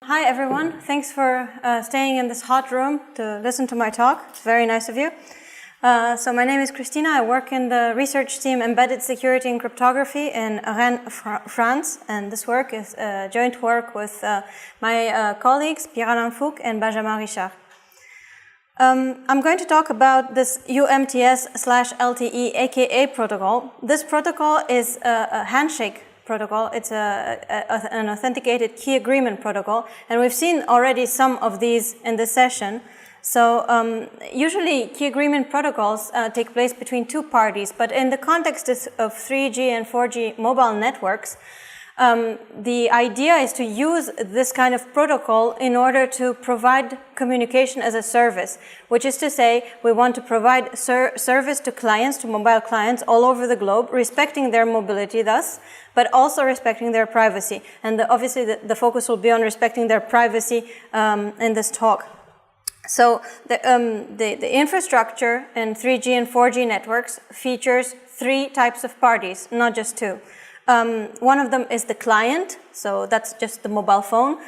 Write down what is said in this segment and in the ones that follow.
Hi everyone, thanks for staying in this hot room to listen to my talk. It's very nice of you. So my name is Cristina. I work in the research team Embedded Security and Cryptography in Rennes, France, and this work is joint work with my colleagues Pierre-Alain Fouque and Benjamin Richard. I'm going to talk about this UMTS/LTE aka protocol. This protocol is a handshake protocol. It's an authenticated key agreement protocol, and we've seen already some of these in this session. So usually key agreement protocols take place between two parties, but in the context of 3G and 4G mobile networks, the idea is to use this kind of protocol in order to provide communication as a service, which is to say we want to provide service to clients, to mobile clients all over the globe, respecting their mobility thus, but also respecting their privacy. And obviously the focus will be on respecting their privacy in this talk. So the infrastructure in 3G and 4G networks features three types of parties, not just two. One of them is the client, so that's just the mobile phone.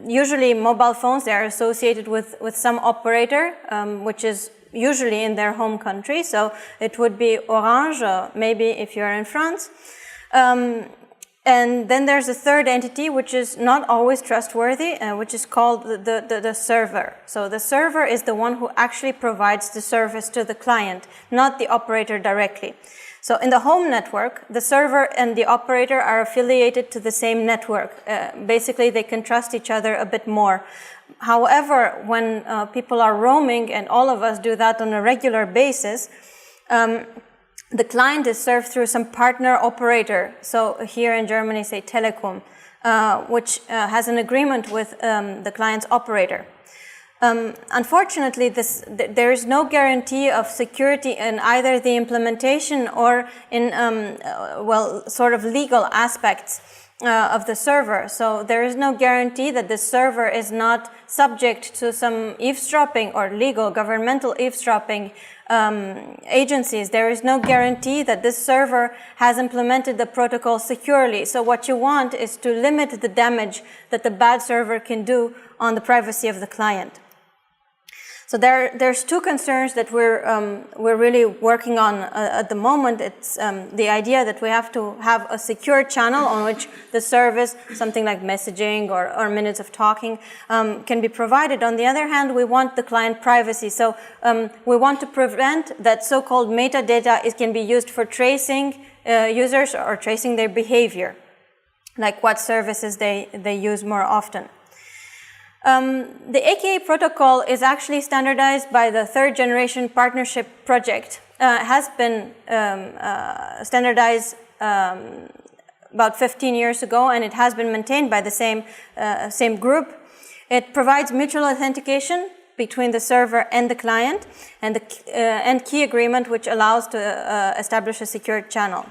Usually mobile phones, they are associated with some operator, which is usually in their home country, so it would be Orange, maybe if you're in France. And then there's a third entity which is not always trustworthy, which is called the server. So the server is the one who actually provides the service to the client, not the operator directly. So in the home network, the server and the operator are affiliated to the same network. Basically, they can trust each other a bit more. However, when people are roaming, and all of us do that on a regular basis, the client is served through some partner operator. So here in Germany, say Telekom, which has an agreement with the client's operator. Unfortunately, there is no guarantee of security in either the implementation or in, sort of legal aspects of the server. So there is no guarantee that the server is not subject to some eavesdropping or legal governmental eavesdropping agencies. There is no guarantee that this server has implemented the protocol securely. So what you want is to limit the damage that the bad server can do on the privacy of the client. So there's two concerns that we're really working on at the moment. It's the idea that we have to have a secure channel on which the service, something like messaging or minutes of talking, can be provided. On the other hand, we want the client privacy. So we want to prevent that so-called metadata can be used for tracing users or tracing their behavior, like what services they use more often. The AKA protocol is actually standardized by the third generation partnership project. Has been standardized about 15 years ago, and it has been maintained by the same group. It provides mutual authentication between the server and the client, and the key agreement, which allows to establish a secure channel.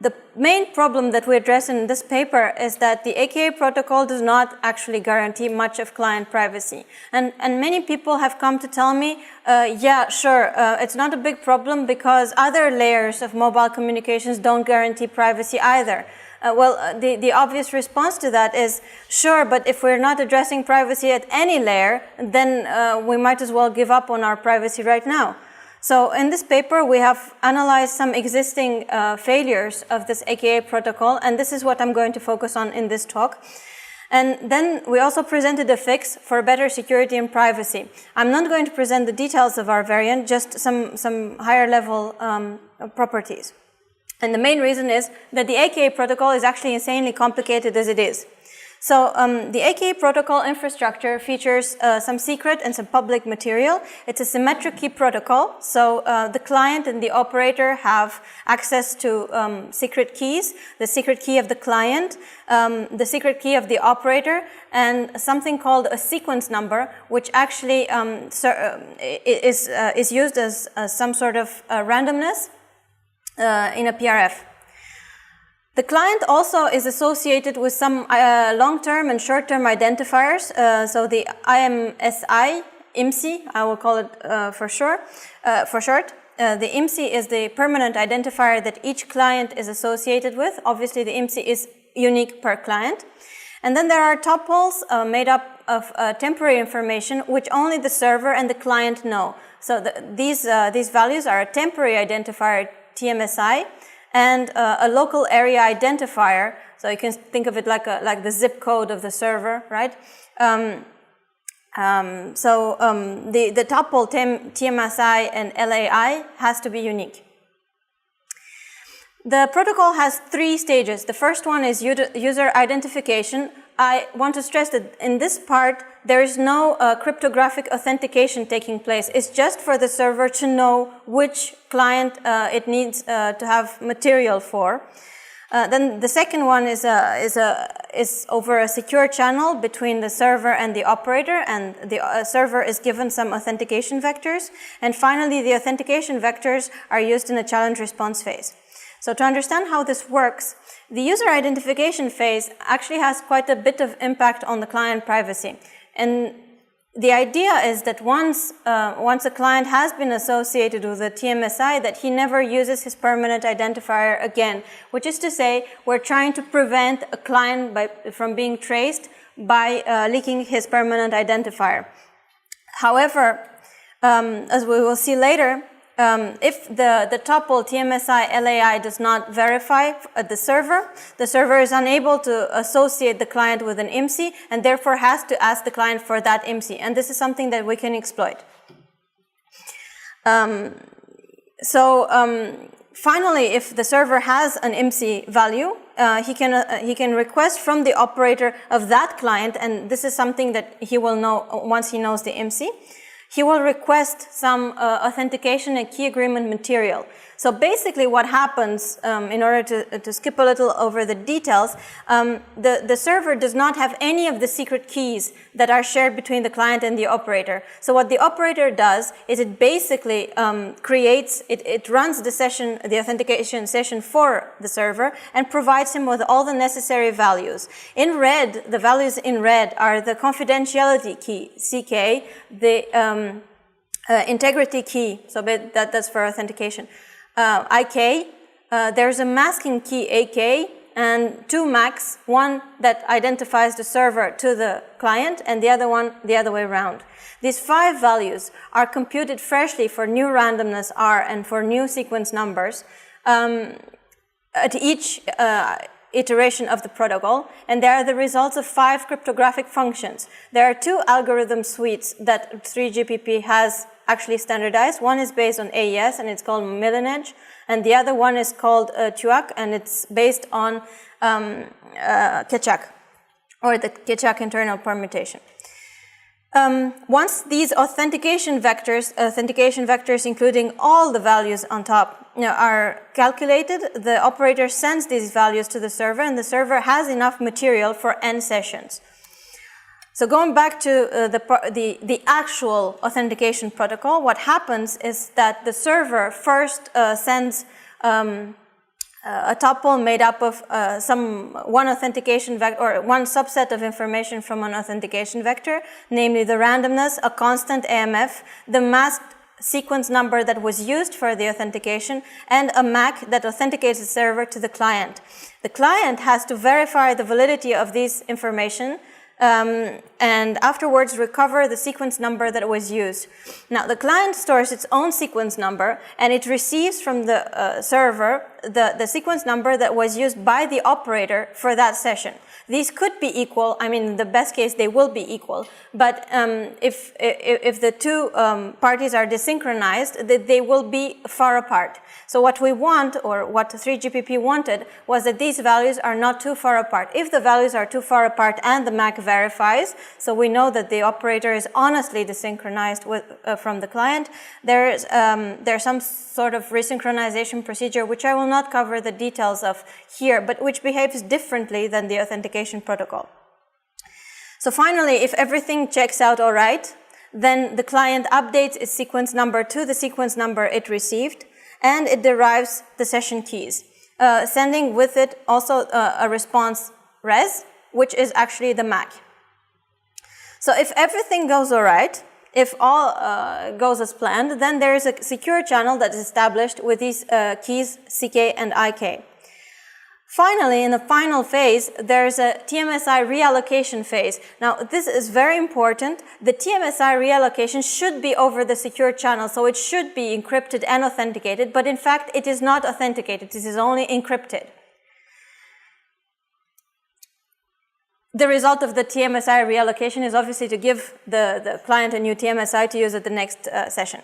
The main problem that we address in this paper is that the AKA protocol does not actually guarantee much of client privacy. And many people have come to tell me, yeah, sure, it's not a big problem because other layers of mobile communications don't guarantee privacy either. The obvious response to that is, sure, but if we're not addressing privacy at any layer, then we might as well give up on our privacy right now. So in this paper, we have analyzed some existing failures of this AKA protocol, and this is what I'm going to focus on in this talk. And then we also presented a fix for better security and privacy. I'm not going to present the details of our variant, just some higher level properties. And the main reason is that the AKA protocol is actually insanely complicated as it is. So the AKA protocol infrastructure features some secret and some public material. It's a symmetric key protocol, so the client and the operator have access to secret keys, the secret key of the client, the secret key of the operator, and something called a sequence number, which actually is used as some sort of randomness in a PRF. The client also is associated with some long-term and short-term identifiers. So the IMSI, IMSI, I will call it for short. The IMSI is the permanent identifier that each client is associated with. Obviously, the IMSI is unique per client. And then there are tuples made up of temporary information which only the server and the client know. So these values are a temporary identifier, TMSI, and a local area identifier. So you can think of it like the zip code of the server, right? The tuple TMSI and LAI has to be unique. The protocol has 3 stages. The first one is user identification. I want to stress that in this part, there is no cryptographic authentication taking place. It's just for the server to know which client it needs to have material for. Then the second one is over a secure channel between the server and the operator, and the server is given some authentication vectors. And finally, the authentication vectors are used in a challenge response phase. So to understand how this works, the user identification phase actually has quite a bit of impact on the client privacy. And the idea is that once a client has been associated with a TMSI, that he never uses his permanent identifier again, which is to say, we're trying to prevent a client from being traced by leaking his permanent identifier. However, as we will see later, if the tuple TMSI LAI does not verify the server is unable to associate the client with an IMSI and therefore has to ask the client for that IMSI. And this is something that we can exploit. Finally, if the server has an IMSI value, he can request from the operator of that client, and this is something that he will know once he knows the IMSI. He will request some authentication and key agreement material. So basically what happens, in order to skip a little over the details, the server does not have any of the secret keys that are shared between the client and the operator. So what the operator does is it basically it runs the authentication session for the server and provides him with all the necessary values. In red, the values in red are the confidentiality key, CK, the integrity key, so that's for authentication. IK, there's a masking key AK, and 2 MACs, one that identifies the server to the client and the other one the other way around. These 5 values are computed freshly for new randomness R and for new sequence numbers at each iteration of the protocol, and they are the results of 5 cryptographic functions. There are 2 algorithm suites that 3GPP has actually standardized. One is based on AES and it's called Millinage, and the other one is called TUAC and it's based on Ketchak, or the Ketchak internal permutation. Once these authentication vectors including all the values on top are calculated, the operator sends these values to the server, and the server has enough material for n sessions. So going back to the actual authentication protocol, what happens is that the server first sends a tuple made up of one authentication vector, or one subset of information from an authentication vector, namely the randomness, a constant AMF, the masked sequence number that was used for the authentication, and a MAC that authenticates the server to the client. The client has to verify the validity of these information and afterwards recover the sequence number that was used. Now, the client stores its own sequence number, and it receives from the server the sequence number that was used by the operator for that session. These could be equal. I mean, in the best case, they will be equal. But if the 2 parties are desynchronized, they will be far apart. So what we want, or what 3GPP wanted, was that these values are not too far apart. If the values are too far apart and the MAC verifies, so we know that the operator is honestly desynchronized from the client, there's some sort of resynchronization procedure, which I will not cover the details of here, but which behaves differently than the authentication protocol. So finally, if everything checks out all right, then the client updates its sequence number to the sequence number it received, and it derives the session keys, sending with it also a response res, which is actually the MAC. So if everything goes all right, if all goes as planned, then there is a secure channel that is established with these keys CK and IK. Finally, in the final phase, there's a TMSI reallocation phase. Now, this is very important. The TMSI reallocation should be over the secure channel, so it should be encrypted and authenticated, but in fact, it is not authenticated. This is only encrypted. The result of the TMSI reallocation is obviously to give the client a new TMSI to use at the next session.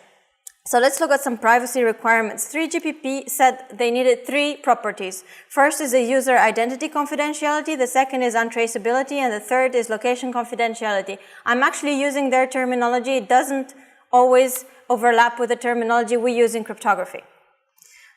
So let's look at some privacy requirements. 3GPP said they needed 3 properties. First is a user identity confidentiality, the second is untraceability, and the third is location confidentiality. I'm actually using their terminology. It doesn't always overlap with the terminology we use in cryptography.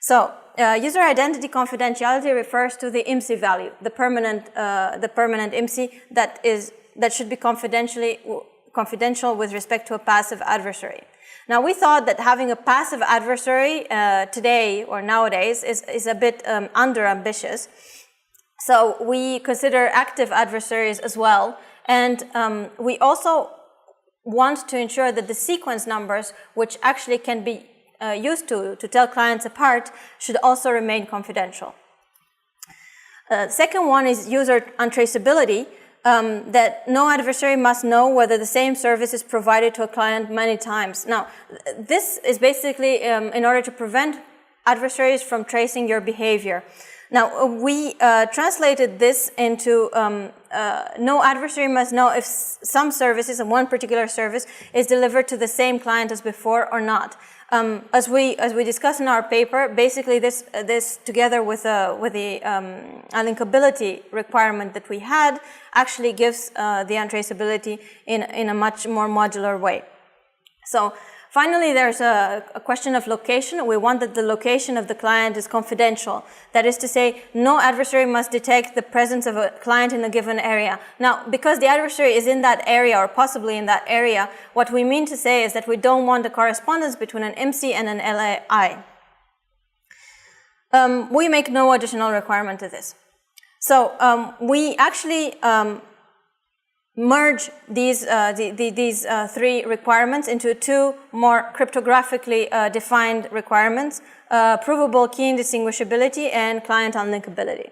So user identity confidentiality refers to the IMSI value, the permanent IMSI that should be confidential with respect to a passive adversary. Now, we thought that having a passive adversary today or nowadays is a bit under-ambitious. So we consider active adversaries as well. And we also want to ensure that the sequence numbers, which actually can be used to tell clients apart, should also remain confidential. Second one is user untraceability. That no adversary must know whether the same service is provided to a client many times. Now, this is basically in order to prevent adversaries from tracing your behavior. Now, we translated this into no adversary must know if some services and one particular service is delivered to the same client as before or not. As we discussed in our paper, basically this together with the linkability requirement that we had actually gives the untraceability in a much more modular way. So finally, there's a question of location. We want that the location of the client is confidential. That is to say, no adversary must detect the presence of a client in a given area. Now, because the adversary is in that area or possibly in that area, what we mean to say is that we don't want a correspondence between an IMSI and an LAI. We make no additional requirement to this. So we actually merge these 3 requirements into 2 more cryptographically defined requirements, provable key indistinguishability and client unlinkability.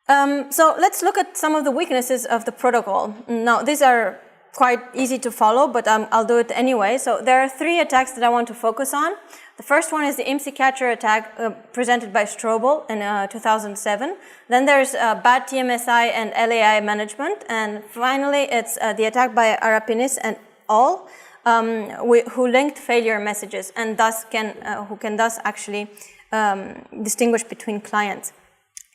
So let's look at some of the weaknesses of the protocol. Now, these are quite easy to follow, but I'll do it anyway. So there are 3 attacks that I want to focus on. The first one is the IMSI Catcher attack presented by Strobel in 2007. Then there's bad TMSI and LAI management. And finally, it's the attack by Arapinis and al. Who linked failure messages and who can thus actually distinguish between clients.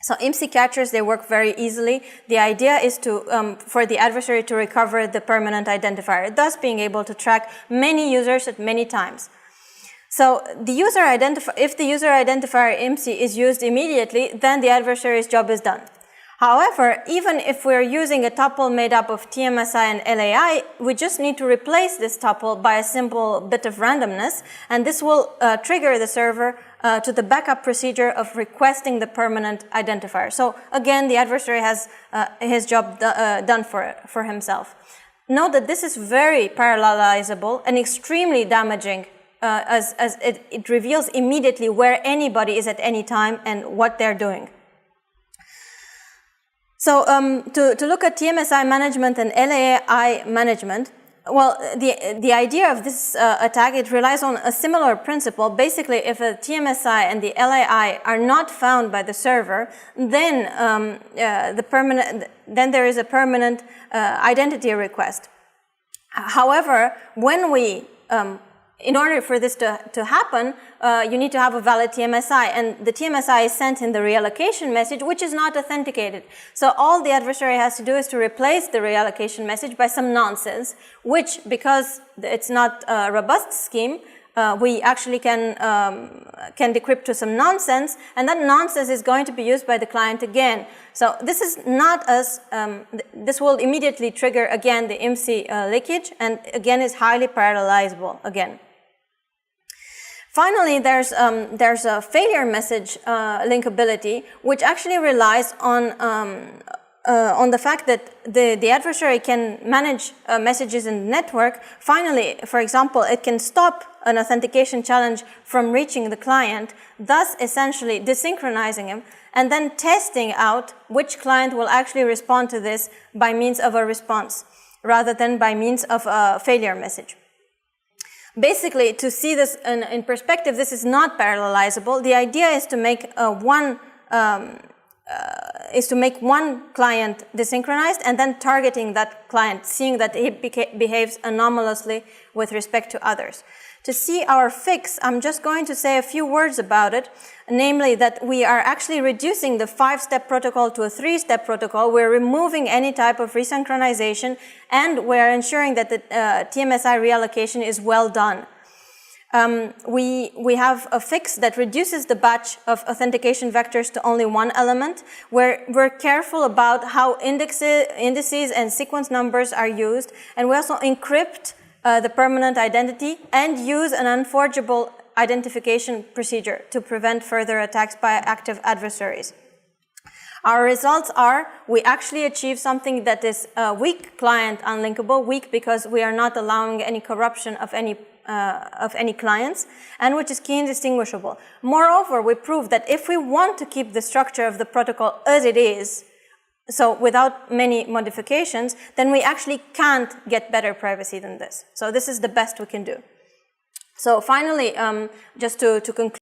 So IMSI Catchers, they work very easily. The idea is for the adversary to recover the permanent identifier, thus being able to track many users at many times. So if the user identifier IMSI is used immediately, then the adversary's job is done. However, even if we're using a tuple made up of TMSI and LAI, we just need to replace this tuple by a simple bit of randomness, and this will trigger the server to the backup procedure of requesting the permanent identifier. So again, the adversary has his job done for himself. Note that this is very parallelizable and extremely damaging as it reveals immediately where anybody is at any time and what they're doing. So to look at TMSI management and LAI management, well, the idea of this attack, it relies on a similar principle. Basically, if a TMSI and the LAI are not found by the server, then there is a permanent identity request. However, when in order for this to happen, you need to have a valid TMSI, and the TMSI is sent in the reallocation message, which is not authenticated. So all the adversary has to do is to replace the reallocation message by some nonsense, which, because it's not a robust scheme, we actually can decrypt to some nonsense, and that nonsense is going to be used by the client again. So this is not as, this will immediately trigger again the IMSI leakage, and again is highly parallelizable again. Finally, there's a failure message linkability, which actually relies on the fact that the adversary can manage messages in the network. Finally, for example, it can stop an authentication challenge from reaching the client, thus essentially desynchronizing him, and then testing out which client will actually respond to this by means of a response, rather than by means of a failure message. Basically, to see this in perspective, this is not parallelizable. The idea is to make one client desynchronized and then targeting that client, seeing that he behaves anomalously with respect to others. To see our fix, I'm just going to say a few words about it, namely that we are actually reducing the 5-step protocol to a 3-step protocol. We're removing any type of resynchronization, and we're ensuring that the TMSI reallocation is well done. We have a fix that reduces the batch of authentication vectors to only one element. We're careful about how indices and sequence numbers are used, and we also encrypt the permanent identity and use an unforgeable identification procedure to prevent further attacks by active adversaries. Our results are, we actually achieve something that is weak client unlinkable, weak because we are not allowing any corruption of any clients, and which is key indistinguishable. Moreover, we prove that if we want to keep the structure of the protocol as it is, so without many modifications, then we actually can't get better privacy than this. So this is the best we can do. So finally, just to conclude,